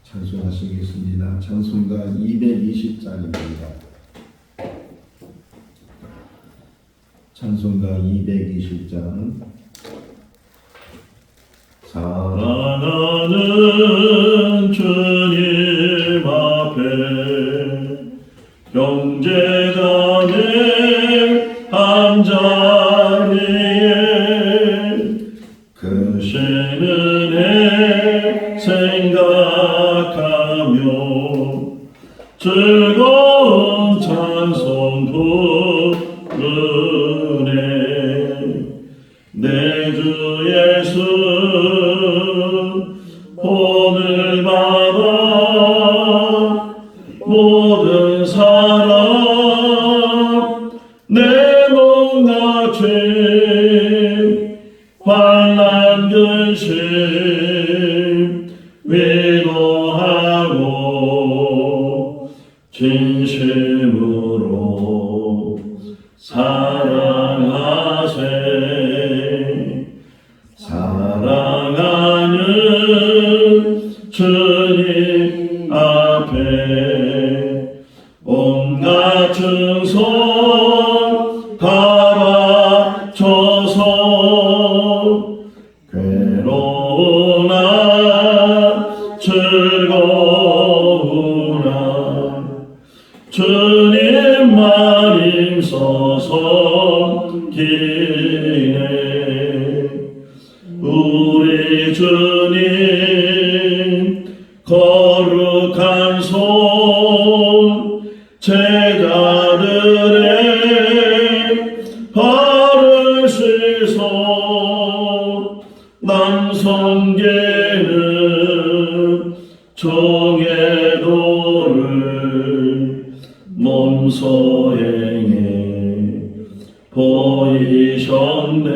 찬송하시겠습니다. 찬송가 220장입니다. 찬송가 220장. 사랑하는 주님 앞에 형제자매 한자리에 크신 은혜 생각하며 즐거운 찬송 부르네. 내 주 예수 오늘 받아 모든 사람 내 몸과 죄 환난 근심 위로하고 진심으로 사랑하세. 사랑하는 주님 앞에 온갖 증손 바라줘서 괴로우나 즐거우나 주님만 힘써서 기네. 우리 주님 거룩한 손 제자들의 발을 씻어 남성계는 종의 도를 몸소 행해 보이셨네.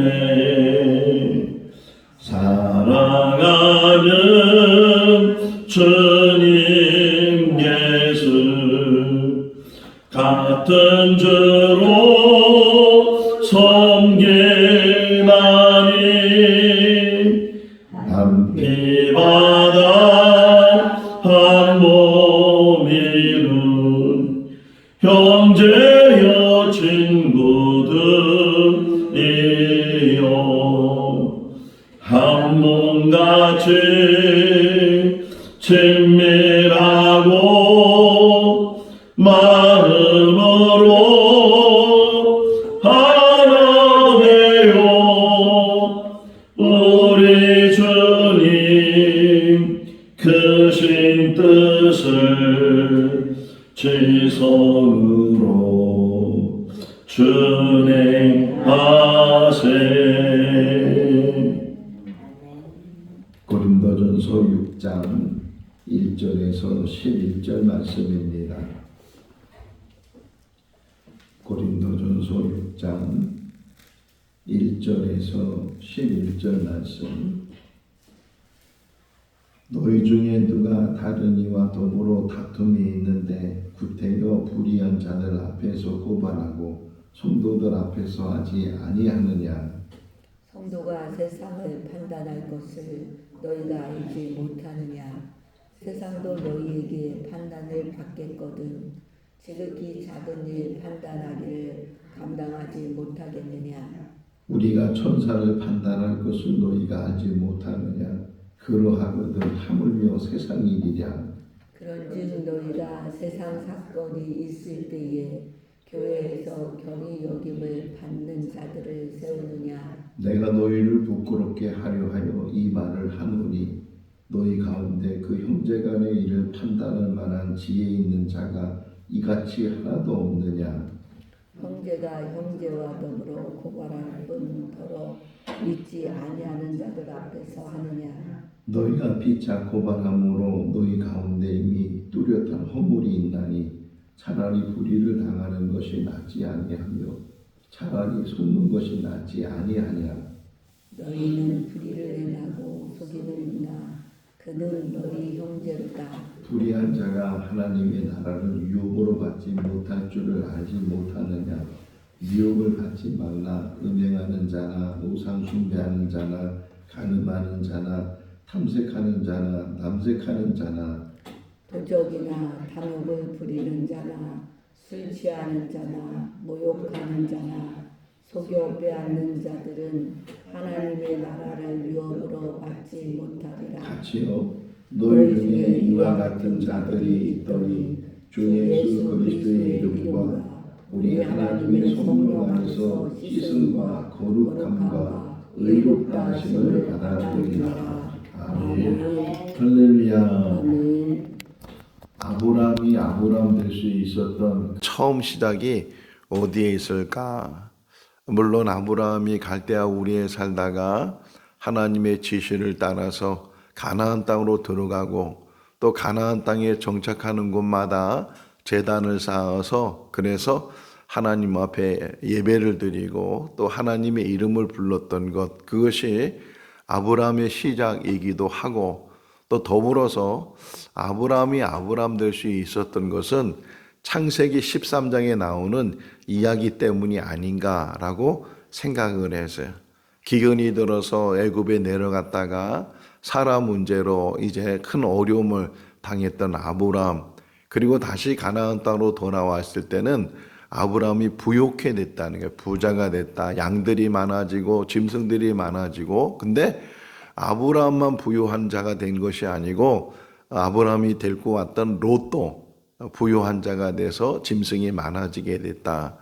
사랑하는 주님 예수 같은 주로 섬기나니 한 피바다 한 몸 이룬 형제여 친구들이여 한 몸같이 친밀하고 마음으로 하나 되어 우리 주님 크신 뜻을 지성으로 준행하세. 고린도전서 6장 1절에서 11절 말씀입니다. 고린도전서 6장 1절에서 11절 말씀. 너희 중에 누가 다른 이와 더불어 다툼이 있는데 구태여 불의한 자들 앞에서 고발하고 성도들 앞에서 하지 아니하느냐. 성도가 세상을 판단할 것을 너희가 알지 못하느냐. 세상도 너희에게 판단을 받겠거든 지극히 작은 일 판단하기를 감당하지 못하겠느냐. 우리가 천사를 판단할 것을 너희가 알지 못하느냐. 그러하거든 하물며 세상 일이랴. 그런즉 너희가 세상 사건이 있을 때에 교회에서 경히 여김을 받는 자들을 세우느냐. 내가 너희를 부끄럽게 하려 하여 이 말을 하노니 너희 가운데 그 형제간의 일을 판단할 만한 지혜 있는 자가 이같이 하나도 없느냐. 형제가 형제와 더불어 고발할 뿐더러 믿지 아니하는 자들 앞에서 하느냐. 너희가 피차 고발함으로 너희 가운데 이미 뚜렷한 허물이 있나니 차라리 불의를 당하는 것이 낫지 아니하며 차라리 속는 것이 낫지 아니하냐. 너희는 불의를 행하고 속이느니라. 그는 너희 형제로다. 불의한 자가 하나님의 나라를 유혹으로 받지 못할 줄을 알지 못하느냐. 유혹을 받지 말라. 음행하는 자나 우상 숭배하는 자나 간음하는 자나 탐색하는 자나 남색하는 자나 부족이나 탐욕을 부리는 자나 술 취하는 자나 모욕하는 자나 속여 빼앗는 자들은 하나님의 나라를 유업으로 받지 못하리라. 같이요. 너희 중에 이와 같은 자들이 있더니 주 예수 그리스도의 이름과 우리 하나님의 성령 안에서 씻음과 거룩함과 의롭다 하심을 받아들이라. 아멘. 할렐루야. 아멘. 아브라함이 아브라함 될 수 있었던 처음 시작이 어디에 있을까? 물론 아브라함이 갈대아 우리에 살다가 하나님의 지시를 따라서 가나안 땅으로 들어가고 또 가나안 땅에 정착하는 곳마다 제단을 쌓아서 그래서 하나님 앞에 예배를 드리고 또 하나님의 이름을 불렀던 것, 그것이 아브라함의 시작이기도 하고, 또 더불어서 아브라함이 아브라함 될 수 있었던 것은 창세기 13장에 나오는 이야기 때문이 아닌가라고 생각을 했어요. 기근이 들어서 애굽에 내려갔다가 사라 문제로 이제 큰 어려움을 당했던 아브라함, 그리고 다시 가나안 땅으로 돌아왔을 때는 아브라함이 부욕해 됐다는 거예요. 부자가 됐다. 양들이 많아지고 짐승들이 많아지고. 근데 아브라함만 부유한 자가 된 것이 아니고 아브라함이 데리고 왔던 롯도 부유한 자가 돼서 짐승이 많아지게 됐다.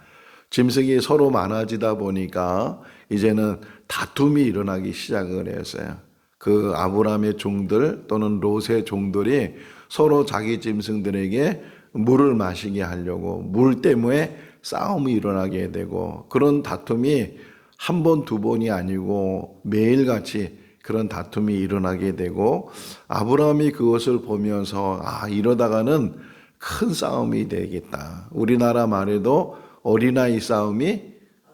짐승이 서로 많아지다 보니까 이제는 다툼이 일어나기 시작을 했어요. 그 아브라함의 종들 또는 롯의 종들이 서로 자기 짐승들에게 물을 마시게 하려고 물 때문에 싸움이 일어나게 되고, 그런 다툼이 한 번, 두 번이 아니고 매일같이 그런 다툼이 일어나게 되고, 아브라함이 그것을 보면서 이러다가는 큰 싸움이 되겠다. 우리나라 말에도 어린아이 싸움이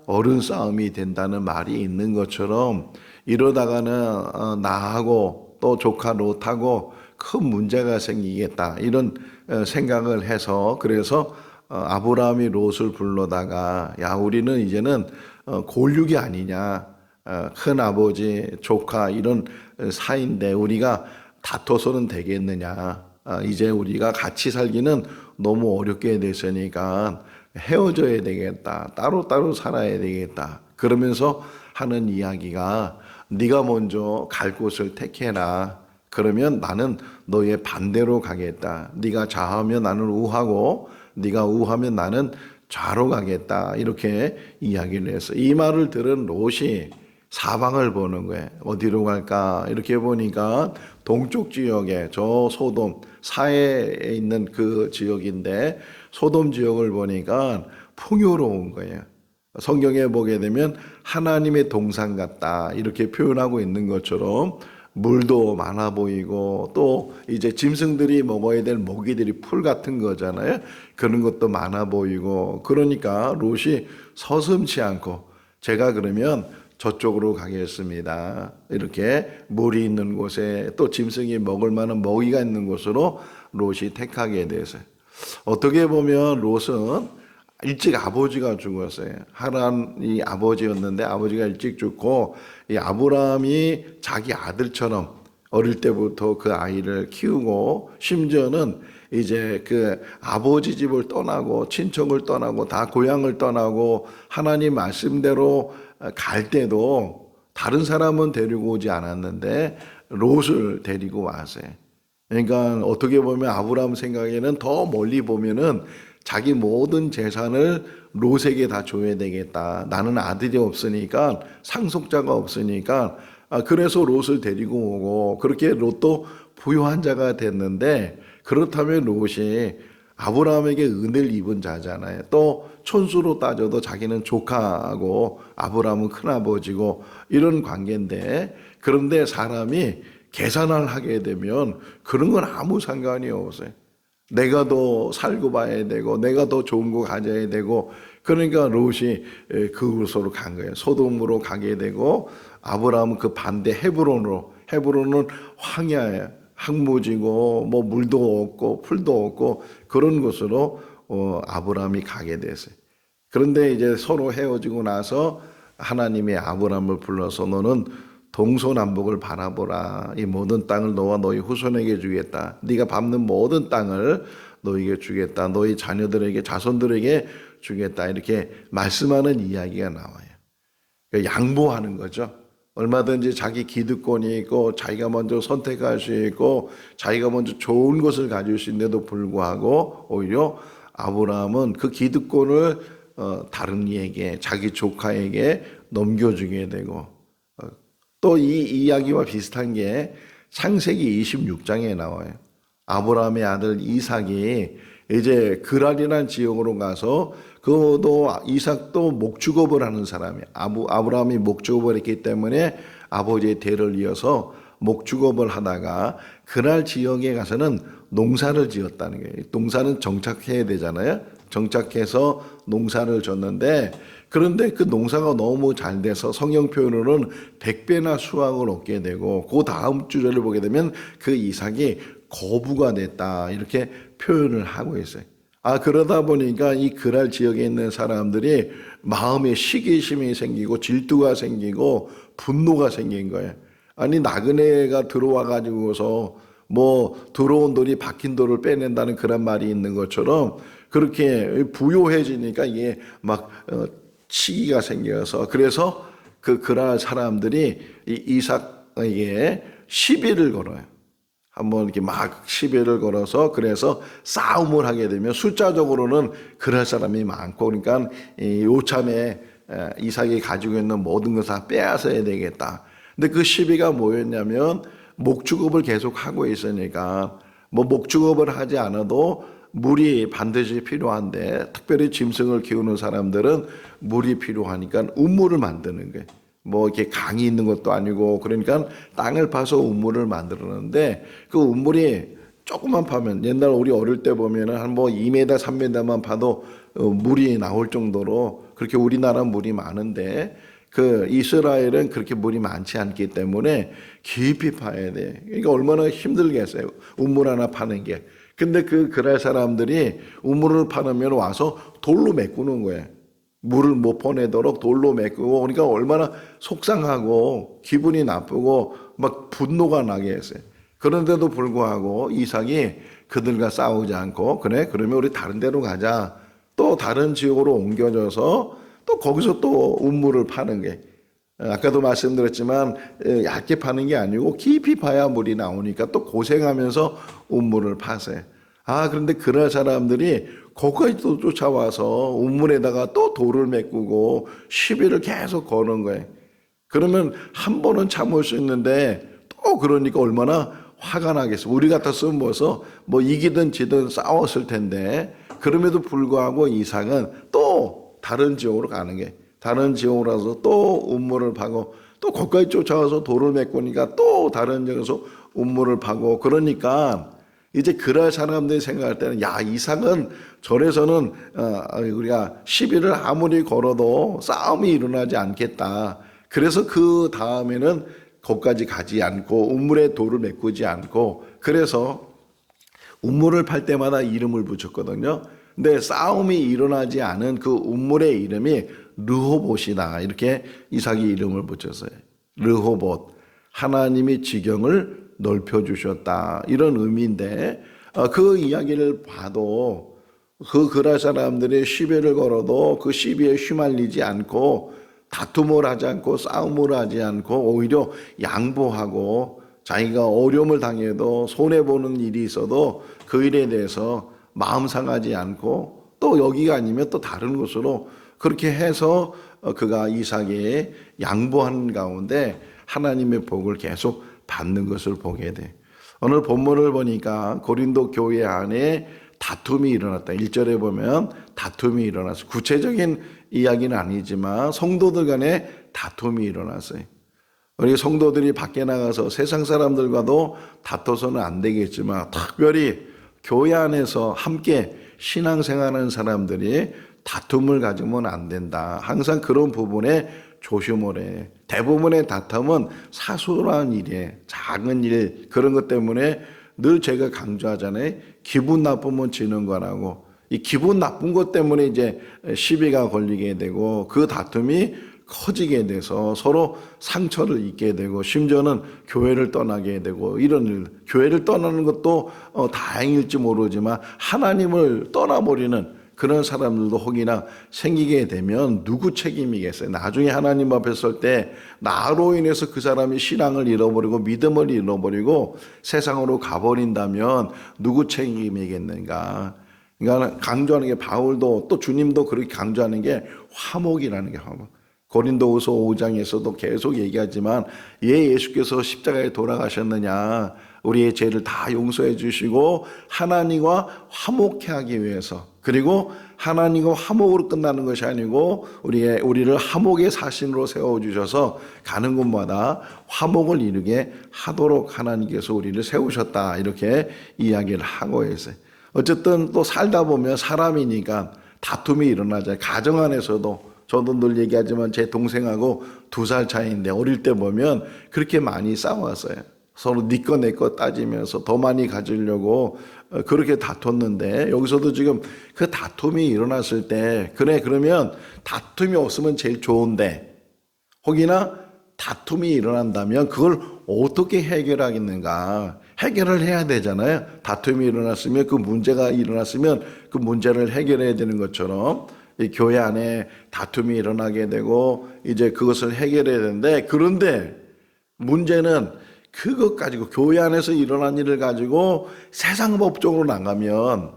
어른 싸움이 된다는 말이 있는 것처럼 이러다가는 나하고 또 조카 롯하고 큰 문제가 생기겠다, 이런 생각을 해서 그래서 아브라함이 롯을 불러다가 야, 우리는 이제는 골육이 아니냐, 큰 아버지 조카 이런 사이인데 우리가 다퉈서는 되겠느냐, 이제 우리가 같이 살기는 너무 어렵게 됐으니까 헤어져야 되겠다, 따로따로 살아야 되겠다, 그러면서 하는 이야기가 네가 먼저 갈 곳을 택해라. 그러면 나는 너의 반대로 가겠다. 네가 좌하면 나는 우하고 네가 우하면 나는 좌로 가겠다. 이렇게 이야기를 했어요. 이 말을 들은 롯이 사방을 보는 거예요. 어디로 갈까? 이렇게 보니까 동쪽 지역에 저 소돔 사해에 있는 그 지역인데 소돔 지역을 보니까 풍요로운 거예요. 성경에 보게 되면 하나님의 동산 같다 이렇게 표현하고 있는 것처럼 물도 많아 보이고 또 이제 짐승들이 먹어야 될 먹이들이 풀 같은 거잖아요. 그런 것도 많아 보이고, 그러니까 롯이 서슴지 않고 제가 그러면 저쪽으로 가겠습니다. 이렇게 물이 있는 곳에 또 짐승이 먹을 만한 먹이가 있는 곳으로 롯이 택하게 됐어요. 어떻게 보면 롯은 일찍 아버지가 죽었어요. 하란이 아버지였는데 아버지가 일찍 죽고 이 아브라함이 자기 아들처럼 어릴 때부터 그 아이를 키우고, 심지어는 이제 그 아버지 집을 떠나고 친척을 떠나고 다 고향을 떠나고 하나님 말씀대로 갈 때도 다른 사람은 데리고 오지 않았는데 롯을 데리고 왔어요. 그러니까 어떻게 보면 아브라함 생각에는 더 멀리 보면은 자기 모든 재산을 롯에게 다 줘야 되겠다. 나는 아들이 없으니까, 상속자가 없으니까, 그래서 롯을 데리고 오고, 그렇게 롯도 부유한 자가 됐는데, 그렇다면 롯이 아브라함에게 은혜를 입은 자잖아요. 또 촌수로 따져도 자기는 조카하고 아브라함은 큰아버지고 이런 관계인데, 그런데 사람이 계산을 하게 되면 그런 건 아무 상관이 없어요. 내가 더 살고 봐야 되고 내가 더 좋은 거 가져야 되고, 그러니까 롯이 그곳으로 간 거예요. 소돔으로 가게 되고, 아브라함은 그 반대 헤브론으로, 헤브론은 황야예요. 황무지고 뭐 물도 없고 풀도 없고 그런 곳으로 아브라함이 가게 됐어요. 그런데 이제 서로 헤어지고 나서 하나님이 아브라함을 불러서 너는 동서남북을 바라보라. 이 모든 땅을 너와 너희 후손에게 주겠다. 네가 밟는 모든 땅을 너희에게 주겠다. 너희 자녀들에게 자손들에게 주겠다. 이렇게 말씀하는 이야기가 나와요. 그러니까 양보하는 거죠. 얼마든지 자기 기득권이 있고 자기가 먼저 선택할 수 있고 자기가 먼저 좋은 것을 가질 수 있는데도 불구하고 오히려 아브라함은 그 기득권을 다른 이에게 자기 조카에게 넘겨주게 되고 또 이 이야기와 비슷한 게 창세기 26장에 나와요. 아브라함의 아들 이삭이 이제 그랄이라는 지역으로 가서 그도 이삭도 목축업을 하는 사람이에요. 아브라함이 목축업을 했기 때문에 아버지의 대를 이어서 목축업을 하다가 그랄 지역에 가서는 농사를 지었다는 거예요. 농사는 정착해야 되잖아요. 정착해서 농사를 졌는데 그런데 그 농사가 너무 잘 돼서 성경 표현으로는 100배나 수확을 얻게 되고 그 다음 주절을 보게 되면 그 이삭이 거부가 됐다 이렇게 표현을 하고 있어요. 그러다 보니까 이 그랄 지역에 있는 사람들이 마음에 시기심이 생기고 질투가 생기고 분노가 생긴 거예요. 아니 나그네가 들어와 가지고서 뭐 들어온 돌이 박힌 돌을 빼낸다는 그런 말이 있는 것처럼 그렇게 부요해지니까 이게 막 시기가 생겨서 그래서 그 그랄 사람들이 이 이삭에게 시비를 걸어요. 한번 이렇게 막 시비를 걸어서 그래서 싸움을 하게 되면 숫자적으로는 그럴 사람이 많고 그러니까 요참에 이삭이 가지고 있는 모든 것을 다 빼앗아야 되겠다. 근데 그 시비가 뭐였냐면 목축업을 계속 하고 있으니까 뭐 목축업을 하지 않아도 물이 반드시 필요한데 특별히 짐승을 키우는 사람들은 물이 필요하니까 우물을 만드는 거예요. 뭐 이렇게 강이 있는 것도 아니고 그러니까 땅을 파서 우물을 만들었는데 그 우물이 조금만 파면 옛날 우리 어릴 때 보면은 한 뭐 2m 3m만 파도 물이 나올 정도로 그렇게 우리나라 물이 많은데 그 이스라엘은 그렇게 물이 많지 않기 때문에 깊이 파야 돼. 그러니까 얼마나 힘들겠어요. 우물 하나 파는 게. 근데 그 그랄 사람들이 우물을 파놓으면 와서 돌로 메꾸는 거예요. 물을 못 퍼내도록 돌로 메꾸고 그러니까 얼마나 속상하고 기분이 나쁘고 막 분노가 나게 했어요. 그런데도 불구하고 이삭이 그들과 싸우지 않고 그래 그러면 우리 다른 데로 가자. 또 다른 지역으로 옮겨져서 또 거기서 또 우물을 파는 게 아까도 말씀드렸지만 얇게 파는 게 아니고 깊이 파야 물이 나오니까 또 고생하면서 우물을 파세요. 그런데 그런 사람들이 거기까지 또 쫓아와서 우물에다가 또 돌을 메꾸고 시비를 계속 거는 거예요. 그러면 한 번은 참을 수 있는데 또 그러니까 얼마나 화가 나겠어. 우리 같았으면 뭐 이기든 지든 싸웠을 텐데 그럼에도 불구하고 이삭은 또 다른 지역으로 가는 게 다른 지역으로 가서 또 우물을 파고 또 거기까지 쫓아와서 돌을 메꾸니까 또 다른 지역에서 우물을 파고 그러니까 이제 그럴 사람들이 생각할 때는 야 이삭은 절에서는 우리가 시비를 아무리 걸어도 싸움이 일어나지 않겠다. 그래서 그 다음에는 거기까지 가지 않고 우물에 돌을 메꾸지 않고 그래서 우물을 팔 때마다 이름을 붙였거든요. 근데 싸움이 일어나지 않은 그 우물의 이름이 르호봇이다. 이렇게 이삭이 이름을 붙였어요. 르호봇. 하나님이 지경을 넓혀주셨다. 이런 의미인데 그 이야기를 봐도 그 그랄 사람들이 시비를 걸어도 그 시비에 휘말리지 않고 다툼을 하지 않고 싸움을 하지 않고 오히려 양보하고 자기가 어려움을 당해도 손해보는 일이 있어도 그 일에 대해서 마음 상하지 않고 또 여기가 아니면 또 다른 곳으로 그렇게 해서 그가 이삭이 양보하는 가운데 하나님의 복을 계속 받는 것을 보게 돼. 오늘 본문을 보니까 고린도 교회 안에 다툼이 일어났다. 1절에 보면 다툼이 일어났어. 구체적인 이야기는 아니지만 성도들 간에 다툼이 일어났어요. 우리 성도들이 밖에 나가서 세상 사람들과도 다퉈서는 안 되겠지만 특별히 교회 안에서 함께 신앙생활하는 사람들이 다툼을 가지면 안 된다. 항상 그런 부분에 조심을 해. 대부분의 다툼은 사소한 일이에요. 작은 일 그런 것 때문에 늘 제가 강조하잖아요. 기분 나쁘면 지는 거라고. 이 기분 나쁜 것 때문에 이제 시비가 걸리게 되고 그 다툼이 커지게 돼서 서로 상처를 입게 되고 심지어는 교회를 떠나게 되고 이런 일, 교회를 떠나는 것도 다행일지 모르지만 하나님을 떠나버리는 그런 사람들도 혹이나 생기게 되면 누구 책임이겠어요? 나중에 하나님 앞에 설 때 나로 인해서 그 사람이 신앙을 잃어버리고 믿음을 잃어버리고 세상으로 가버린다면 누구 책임이겠는가? 그러니까 강조하는 게 바울도 또 주님도 그렇게 강조하는 게 화목이라는 게 화목. 고린도후서 5장에서도 계속 얘기하지만 예수께서 십자가에 돌아가셨느냐, 우리의 죄를 다 용서해 주시고 하나님과 화목케 하기 위해서, 그리고 하나님과 화목으로 끝나는 것이 아니고 우리를 화목의 사신으로 세워주셔서 가는 곳마다 화목을 이루게 하도록 하나님께서 우리를 세우셨다, 이렇게 이야기를 하고 있어요. 어쨌든 또 살다 보면 사람이니까 다툼이 일어나잖아요. 가정 안에서도 저도 늘 얘기하지만 제 동생하고 2살 차이인데 어릴 때 보면 그렇게 많이 싸웠어요. 서로 네 거 내 거 따지면서 더 많이 가지려고 그렇게 다퉜는데, 여기서도 지금 그 다툼이 일어났을 때 그래 그러면 다툼이 없으면 제일 좋은데, 혹이나 다툼이 일어난다면 그걸 어떻게 해결하겠는가? 해결을 해야 되잖아요. 다툼이 일어났으면, 그 문제가 일어났으면 그 문제를 해결해야 되는 것처럼 이 교회 안에 다툼이 일어나게 되고 이제 그것을 해결해야 되는데, 그런데 문제는 그것 가지고, 교회 안에서 일어난 일을 가지고 세상 법적으로 나가면,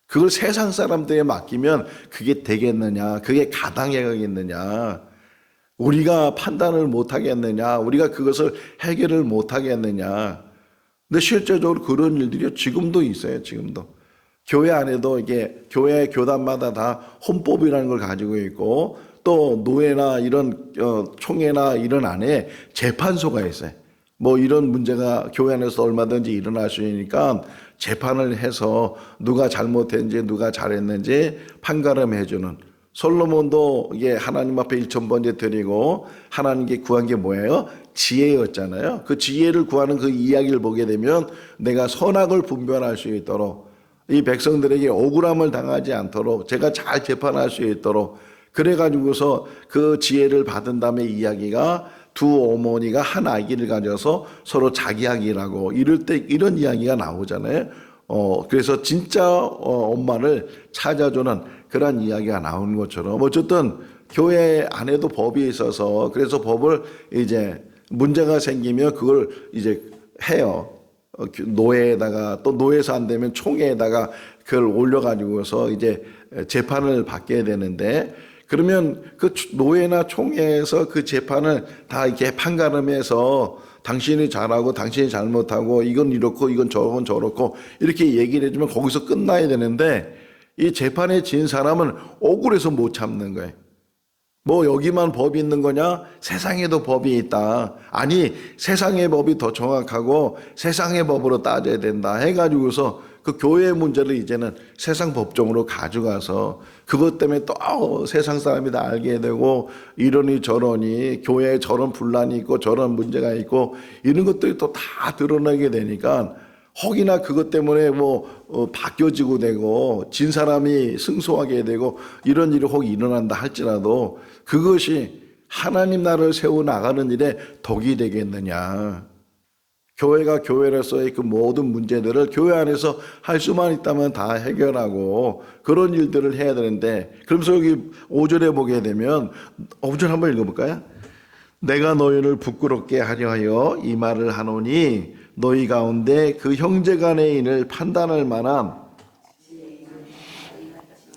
그걸 세상 사람들에 맡기면 그게 되겠느냐, 그게 가당해 가겠느냐, 우리가 판단을 못 하겠느냐, 우리가 그것을 해결을 못 하겠느냐. 근데 실제적으로 그런 일들이 지금도 있어요. 지금도 교회 안에도 이게 교회 교단마다 다 헌법이라는 걸 가지고 있고, 또 노회나 이런 총회나 이런 안에 재판소가 있어요. 뭐 이런 문제가 교회 안에서 얼마든지 일어날 수 있으니까 재판을 해서 누가 잘못했는지 누가 잘했는지 판가름해 주는. 솔로몬도 이게 하나님 앞에 1,000번째 드리고 하나님께 구한 게 뭐예요? 지혜였잖아요. 그 지혜를 구하는 그 이야기를 보게 되면 내가 선악을 분별할 수 있도록, 이 백성들에게 억울함을 당하지 않도록 제가 잘 재판할 수 있도록, 그래가지고서 그 지혜를 받은 다음에 이야기가 두 어머니가 한 아기를 가져서 서로 자기야기라고 이럴 때 이런 이야기가 나오잖아요. 그래서 진짜 엄마를 찾아주는 그런 이야기가 나오는 것처럼, 어쨌든 교회 안에도 법이 있어서, 그래서 법을 이제 문제가 생기면 그걸 이제 해요. 노회에다가, 또 노회에서 안 되면 총회에다가 그걸 올려가지고서 이제 재판을 받게 되는데, 그러면 그 노회나 총회에서 그 재판을 다 이렇게 판가름해서 당신이 잘하고 당신이 잘못하고 이건 이렇고 이건 저건 저렇고 이렇게 얘기를 해주면 거기서 끝나야 되는데, 이 재판에 진 사람은 억울해서 못 참는 거예요. 뭐 여기만 법이 있는 거냐? 세상에도 법이 있다. 아니, 세상의 법이 더 정확하고 세상의 법으로 따져야 된다 해가지고서 그 교회의 문제를 이제는 세상 법정으로 가져가서 그것 때문에 또 세상 사람이 다 알게 되고, 이러니 저러니 교회에 저런 분란이 있고 저런 문제가 있고 이런 것들이 또 다 드러나게 되니까, 혹이나 그것 때문에 바뀌어지고 되고 진 사람이 승소하게 되고 이런 일이 혹 일어난다 할지라도 그것이 하나님 나라를 세워나가는 일에 덕이 되겠느냐. 교회가 교회로서의 그 모든 문제들을 교회 안에서 할 수만 있다면 다 해결하고 그런 일들을 해야 되는데, 그러면서 여기 5절에 보게 되면, 5절 한번 읽어볼까요? 내가 너희를 부끄럽게 하려 하여 이 말을 하노니 너희 가운데 그 형제 간의 일을 판단할 만한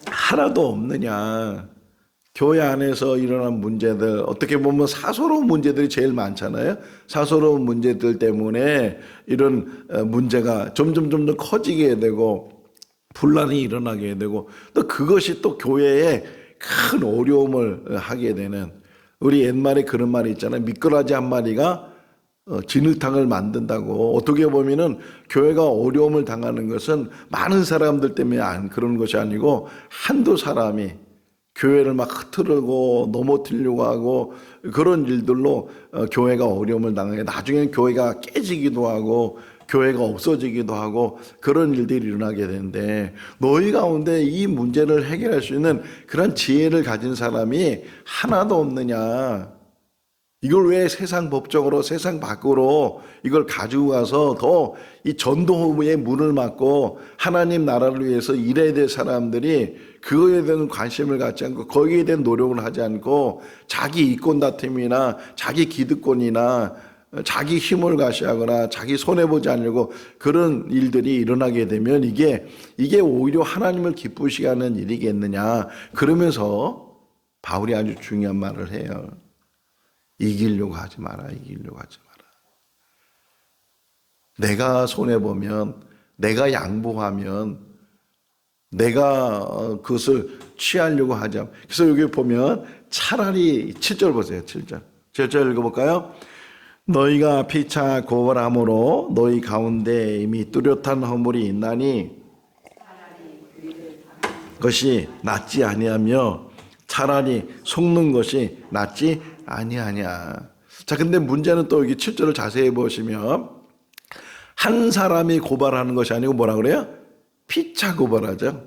하나도 없느냐. 교회 안에서 일어난 문제들, 어떻게 보면 사소로운 문제들이 제일 많잖아요. 사소로운 문제들 때문에 이런 문제가 점점 커지게 되고 분란이 일어나게 되고, 또 그것이 또 교회에 큰 어려움을 하게 되는, 우리 옛말에 그런 말이 있잖아요. 미꾸라지 한 마리가 진흙탕을 만든다고. 어떻게 보면은 교회가 어려움을 당하는 것은 많은 사람들 때문에 그런 것이 아니고 한두 사람이 교회를 막 흐트르고 넘어뜨리려고 하고 그런 일들로 교회가 어려움을 당하게, 나중에 교회가 깨지기도 하고 교회가 없어지기도 하고 그런 일들이 일어나게 되는데, 너희 가운데 이 문제를 해결할 수 있는 그런 지혜를 가진 사람이 하나도 없느냐? 이걸 왜 세상 법적으로, 세상 밖으로 이걸 가지고 가서 더 이 전도의 문을 막고 하나님 나라를 위해서 일해야 될 사람들이 그거에 대한 관심을 갖지 않고 거기에 대한 노력을 하지 않고 자기 이권 다툼이나 자기 기득권이나 자기 힘을 가시하거나 자기 손해보지 않으려고 그런 일들이 일어나게 되면 이게 오히려 하나님을 기쁘시게 하는 일이겠느냐. 그러면서 바울이 아주 중요한 말을 해요. 이기려고 하지 마라. 이기려고 하지 마라. 내가 손해보면, 내가 양보하면, 내가 그것을 취하려고 하지 않아. 그래서 여기 보면 차라리 7절 보세요. 7절 읽어볼까요? 너희가 피차 고발함으로 너희 가운데 이미 뚜렷한 허물이 있나니 그것이 낫지 아니하며 차라리 속는 것이 낫지 아니하냐. 자, 근데 문제는 또 여기 7절을 자세히 보시면 한 사람이 고발하는 것이 아니고 뭐라 그래요? 피차 고발하죠.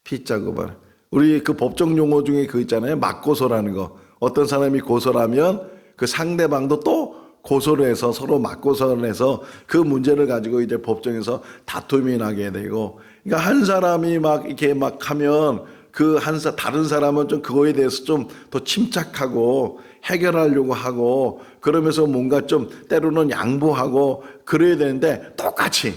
피차 고발. 우리 그 법정 용어 중에 그 있잖아요. 맞고소라는 거. 어떤 사람이 고소를 하면 그 상대방도 또 고소를 해서 서로 맞고소를 해서 그 문제를 가지고 이제 법정에서 다툼이 나게 되고, 그러니까 한 사람이 막 이렇게 막 하면 다른 사람은 좀 그거에 대해서 좀 더 침착하고 해결하려고 하고 그러면서 뭔가 좀 때로는 양보하고 그래야 되는데 똑같이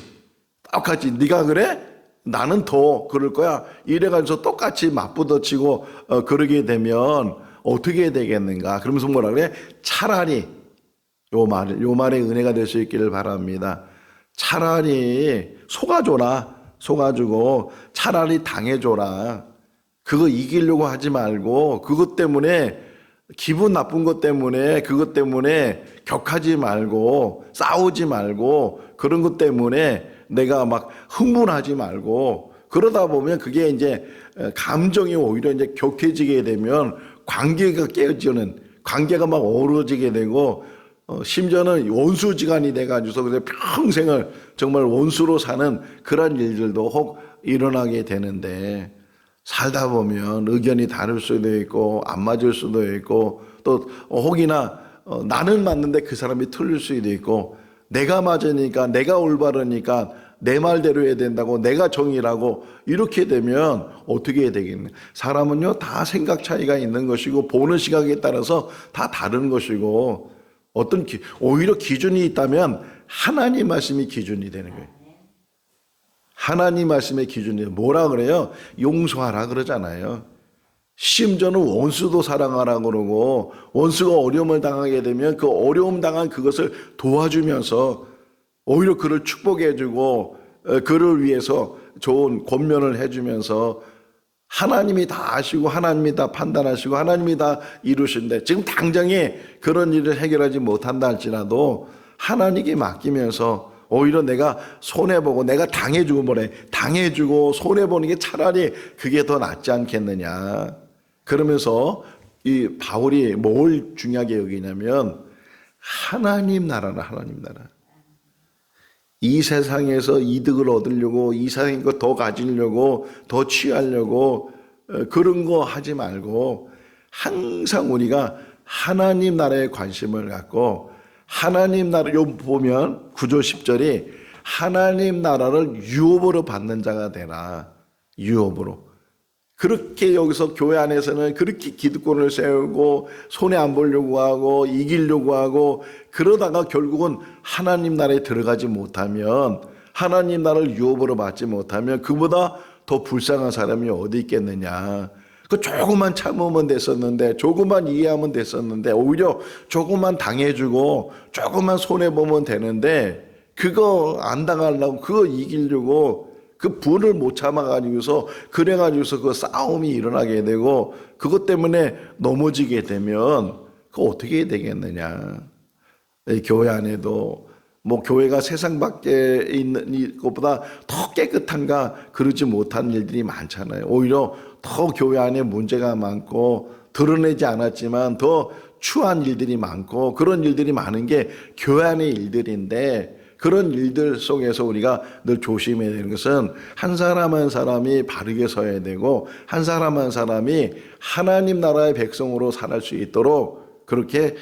네가 그래? 나는 더 그럴 거야. 이래가지고 똑같이 맞부딪히고 그러게 되면 어떻게 되겠는가? 그러면서 뭐라 그래? 차라리 요 말에 은혜가 될 수 있기를 바랍니다. 차라리 속아주고 차라리 당해줘라. 그거 이기려고 하지 말고 그것 때문에 기분 나쁜 것 때문에 그것 때문에 격하지 말고 싸우지 말고 그런 것 때문에 내가 막 흥분하지 말고 그러다 보면 그게 이제 감정이 오히려 이제 격해지게 되면 관계가 깨어지는 관계가 막 어우러지게 되고 심지어는 원수지간이 돼가지고서 그래서 평생을 정말 원수로 사는 그런 일들도 혹 일어나게 되는데 살다 보면 의견이 다를 수도 있고 안 맞을 수도 있고 또 혹이나 나는 맞는데 그 사람이 틀릴 수도 있고 내가 맞으니까 내가 올바르니까 내 말대로 해야 된다고 내가 정의라고 이렇게 되면 어떻게 해야 되겠냐. 사람은요 다 생각 차이가 있는 것이고 보는 시각에 따라서 다 다른 것이고 오히려 기준이 있다면 하나님 말씀이 기준이 되는 거예요. 하나님 말씀의 기준이 뭐라 그래요? 용서하라 그러잖아요. 심지어는 원수도 사랑하라 그러고 원수가 어려움을 당하게 되면 그 어려움 당한 그것을 도와주면서 오히려 그를 축복해주고 그를 위해서 좋은 권면을 해주면서 하나님이 다 아시고 하나님이 다 판단하시고 하나님이 다 이루신데 지금 당장에 그런 일을 해결하지 못한다 할지라도 하나님께 맡기면서 오히려 내가 손해보고 내가 당해주고 손해보는 게 차라리 그게 더 낫지 않겠느냐. 그러면서 이 바울이 뭘 중요하게 여기냐면 하나님 나라. 이 세상에서 이득을 얻으려고 이 세상에 더 가지려고 더 취하려고 그런 거 하지 말고 항상 우리가 하나님 나라에 관심을 갖고 하나님 나라를 보면 9절 10절이 하나님 나라를 유업으로 받는 자가 되라. 유업으로. 그렇게 여기서 교회 안에서는 그렇게 기득권을 세우고 손해 안 보려고 하고 이기려고 하고 그러다가 결국은 하나님 나라에 들어가지 못하면 하나님 나라를 유업으로 받지 못하면 그보다 더 불쌍한 사람이 어디 있겠느냐. 그 조금만 참으면 됐었는데 조금만 이해하면 됐었는데 오히려 조금만 당해주고 조금만 손해보면 되는데 그거 안 당하려고 그거 이기려고 그 분을 못 참아가지고서 그래가지고서 그 싸움이 일어나게 되고 그것 때문에 넘어지게 되면 그거 어떻게 되겠느냐. 교회 안에도 뭐 교회가 세상 밖에 있는 것보다 더 깨끗한가 그러지 못한 일들이 많잖아요. 오히려 더 교회 안에 문제가 많고 드러내지 않았지만 더 추한 일들이 많고 그런 일들이 많은 게 교회 안의 일들인데 그런 일들 속에서 우리가 늘 조심해야 되는 것은 한 사람 한 사람이 바르게 서야 되고 한 사람 한 사람이 하나님 나라의 백성으로 살아갈 수 있도록 그렇게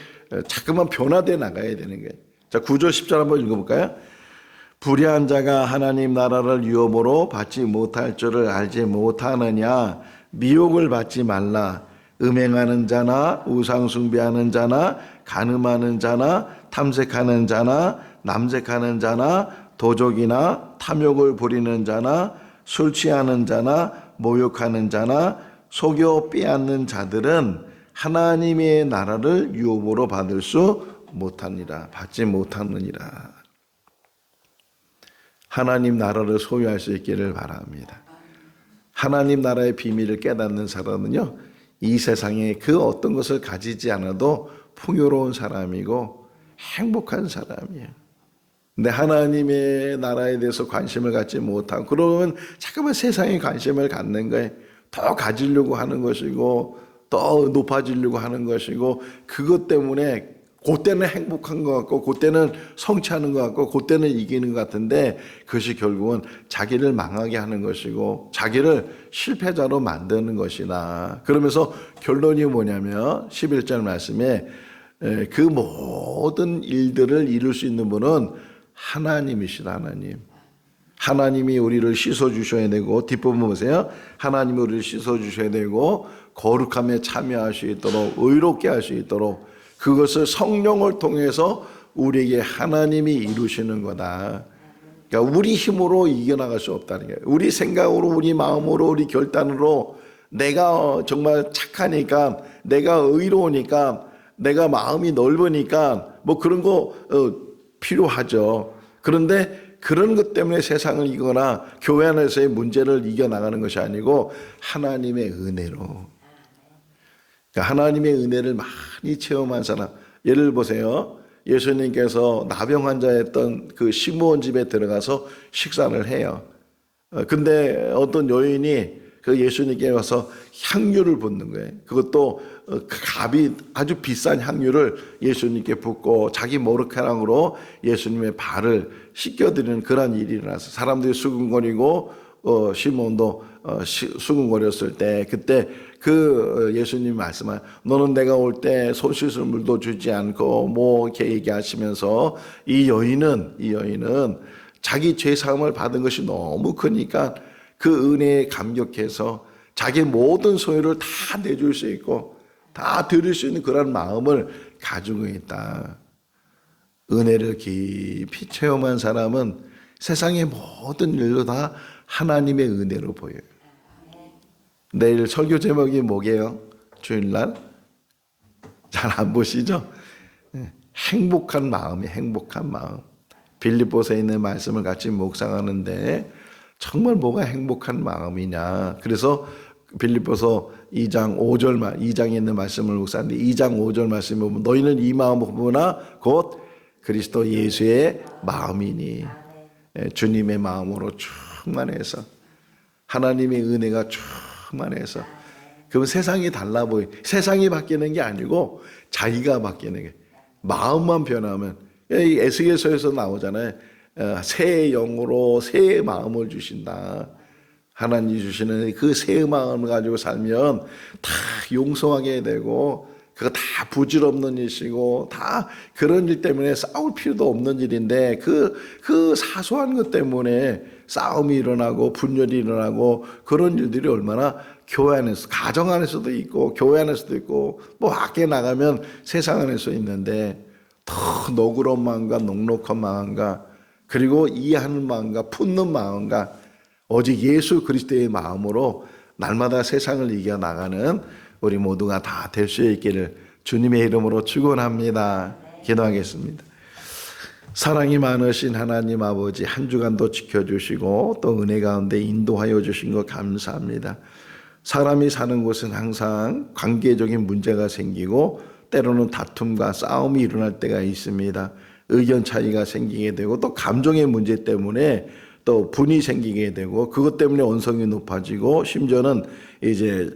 자꾸만 변화되어 나가야 되는 거예요. 자, 9절 10절 한번 읽어볼까요? 불의한 자가 하나님 나라를 유업으로 받지 못할 줄을 알지 못하느냐. 미혹을 받지 말라. 음행하는 자나 우상 숭배하는 자나 간음하는 자나 탐색하는 자나 남색하는 자나 도적이나 탐욕을 부리는 자나 술 취하는 자나 모욕하는 자나 속여 빼앗는 자들은 하나님의 나라를 유업으로 받을 수 못하니라. 받지 못하느니라. 하나님 나라를 소유할 수 있기를 바랍니다. 하나님 나라의 비밀을 깨닫는 사람은요, 이 세상에 그 어떤 것을 가지지 않아도 풍요로운 사람이고 행복한 사람이에요. 근데 하나님의 나라에 대해서 관심을 갖지 못하고 그러면 잠깐만 세상에 관심을 갖는 거예요. 더 가지려고 하는 것이고 더 높아지려고 하는 것이고 그것 때문에 그때는 행복한 것 같고 그때는 성취하는 것 같고 그때는 이기는 것 같은데 그것이 결국은 자기를 망하게 하는 것이고 자기를 실패자로 만드는 것이다. 그러면서 결론이 뭐냐면 11절 말씀에 그 모든 일들을 이룰 수 있는 분은 하나님이시다. 하나님이 우리를 씻어주셔야 되고 뒷부분 보세요. 하나님이 우리를 씻어주셔야 되고 거룩함에 참여할 수 있도록 의롭게 할 수 있도록 그것을 성령을 통해서 우리에게 하나님이 이루시는 거다. 그러니까 우리 힘으로 이겨나갈 수 없다는 거예요. 우리 생각으로 우리 마음으로 우리 결단으로 내가 정말 착하니까 내가 의로우니까 내가 마음이 넓으니까 뭐 그런 거 필요하죠. 그런데 그런 것 때문에 세상을 이거나 교회 안에서의 문제를 이겨나가는 것이 아니고 하나님의 은혜로. 그러니까 하나님의 은혜를 많이 체험한 사람. 예를 보세요. 예수님께서 나병 환자였던 그 시므온 집에 들어가서 식사를 해요. 근데 어떤 여인이 그 예수님께 와서 향유를 붓는 거예요. 그것도 값이 아주 비싼 향유를 예수님께 붓고 자기 머리카락으로 예수님의 발을 씻겨드리는 그런 일이 일어났어요. 사람들이 수군거리고 시몬도 수군거렸을 때 그때 그 예수님 말씀을 너는 내가 올 때 손 씻을 물도 주지 않고 뭐 이렇게 얘기하시면서 이 여인은 자기 죄 사함을 받은 것이 너무 크니까 그 은혜에 감격해서 자기 모든 소유를 다 내줄 수 있고 다 드릴 수 있는 그런 마음을 가지고 있다. 은혜를 깊이 체험한 사람은 세상의 모든 일도 다 하나님의 은혜로 보여요. 내일 설교 제목이 뭐게요? 주일날? 잘 안 보시죠? 행복한 마음이 행복한 마음. 빌립보서에 있는 말씀을 같이 묵상하는데 정말 뭐가 행복한 마음이냐. 그래서 빌립보서 2장 5절 2장에 있는 말씀을 묵상하는데 2장 5절 말씀을 보면 너희는 이 마음보나 곧 그리스도 예수의 마음이니 주님의 마음으로 충만해서 하나님의 은혜가 충만해서 그럼 세상이 달라 보여. 세상이 바뀌는 게 아니고 자기가 바뀌는 게 마음만 변하면 에스겔서에서 나오잖아요. 새 영으로 새 마음을 주신다. 하나님이 주시는 그 새 마음을 가지고 살면 다 용서하게 되고 그거 다 부질없는 일이고 다 그런 일 때문에 싸울 필요도 없는 일인데 그 사소한 것 때문에 싸움이 일어나고 분열이 일어나고 그런 일들이 얼마나 교회 안에서 가정 안에서도 있고 교회 안에서도 있고 뭐 밖에 나가면 세상 안에서 있는데 더 너그러운 마음과 녹록한 마음과 그리고 이해하는 마음과 품는 마음과 오직 예수 그리스도의 마음으로 날마다 세상을 이겨나가는 우리 모두가 다 될 수 있기를 주님의 이름으로 축원합니다. 기도하겠습니다. 사랑이 많으신 하나님 아버지 한 주간도 지켜주시고 또 은혜 가운데 인도하여 주신 것 감사합니다. 사람이 사는 곳은 항상 관계적인 문제가 생기고 때로는 다툼과 싸움이 일어날 때가 있습니다. 의견 차이가 생기게 되고 또 감정의 문제 때문에 또 분이 생기게 되고 그것 때문에 언성이 높아지고 심지어는 이제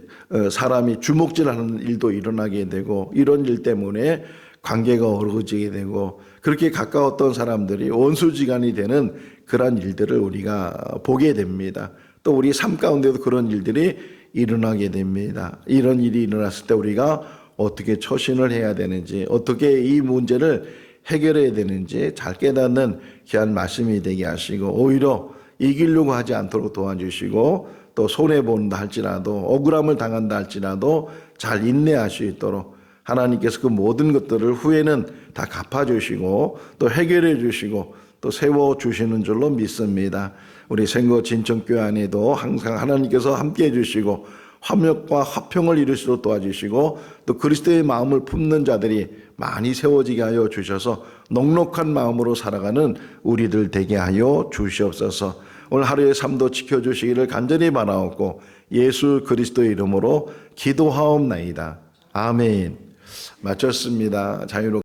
사람이 주먹질하는 일도 일어나게 되고 이런 일 때문에 관계가 어그러지게 되고 그렇게 가까웠던 사람들이 원수지간이 되는 그러한 일들을 우리가 보게 됩니다. 또 우리 삶 가운데도 그런 일들이 일어나게 됩니다. 이런 일이 일어났을 때 우리가 어떻게 처신을 해야 되는지, 어떻게 이 문제를 해결해야 되는지 잘 깨닫는 귀한 말씀이 되게 하시고, 오히려 이기려고 하지 않도록 도와주시고, 또 손해본다 할지라도, 억울함을 당한다 할지라도 잘 인내할 수 있도록 하나님께서 그 모든 것들을 후에는 다 갚아주시고 또 해결해 주시고 또 세워주시는 줄로 믿습니다. 우리 생거 진천교회 안에도 항상 하나님께서 함께해 주시고 화목과 화평을 이루시도록 도와주시고 또 그리스도의 마음을 품는 자들이 많이 세워지게 하여 주셔서 넉넉한 마음으로 살아가는 우리들 되게 하여 주시옵소서. 오늘 하루의 삶도 지켜주시기를 간절히 바라옵고 예수 그리스도의 이름으로 기도하옵나이다. 아멘. 마쳤습니다. 자유롭게